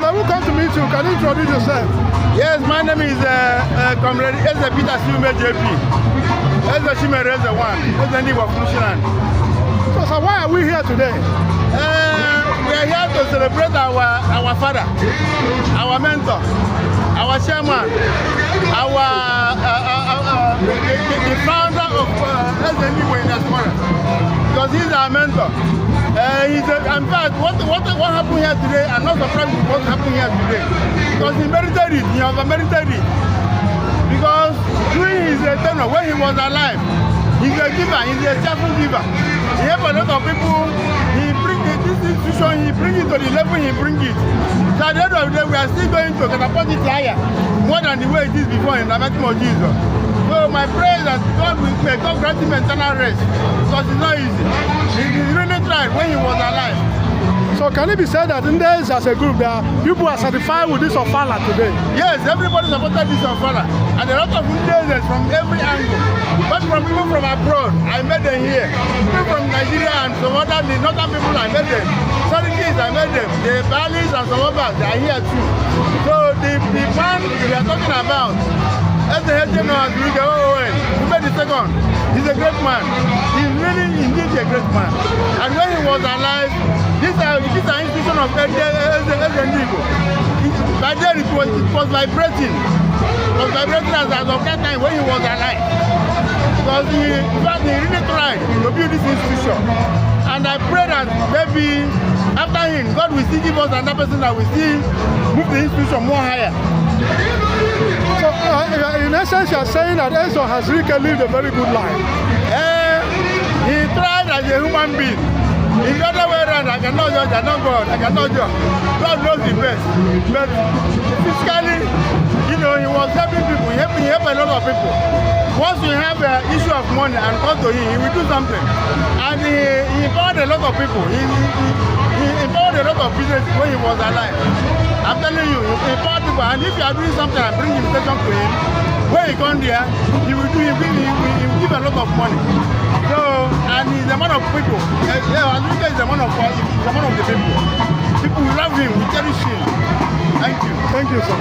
brother, who come to meet you? Can you introduce yourself? Yes, my name is Converge. Peter Sume JP. Shimere the one. Ndigbo Funshiland. So why are we here today? We are here to celebrate our father, our mentor, our chairman, the founder of Ndigbo in Diaspora, because he's our mentor. In fact, what happened here today, I'm not surprised with what happened here today, because he merited it, he over-merited it. Because during his tenure, when he was alive, he's a giver, he's a cheerful giver. He helped a lot of people. He brings this institution, he brings it to the level he brings it. So at the end of the day, we are still going to catapult it higher, more than the way it is before in the name of Jesus. So my prayer is that God will grant him eternal rest, because it's not easy. He really tried when he was alive. So can it be said that Ndigbo as a group, there are people are satisfied with this Ofala today? Yes, everybody supported this Ofala, and a lot of Ndigbo from every angle. But from people from abroad, I met them here. People from Nigeria and some other the northern people, I met them. Sarikis, I met them. The Balis and some others, they are here too. So the man we are talking about, as the head general, who made the second, he's a great man. He's really indeed a great man. And when he was alive, this is an institution of Ndigbo. By then it was vibrating. It was vibrating as of that time when he was alive. Because he really tried to build this institution. And I pray that maybe after him, God will still give us another person that will still move the institution more higher. So in essence, you are saying that Enzo has really lived a very good life. He tried as a human being. In the other way around, I cannot judge, I cannot God, I cannot judge. God knows the best. But physically, he was helping people, he helped a lot of people. Once you have an issue of money and come to him, he will do something. And he empowered a lot of people. He empowered a lot of business when he was alive. I'm telling you, he empowered people. And if you are doing something and bring invitation to him, when he comes there, he will give a lot of money. So, and he's a man of people. Azulika is a man of the people. People will love him, we cherish him. Thank you. Thank you, sir.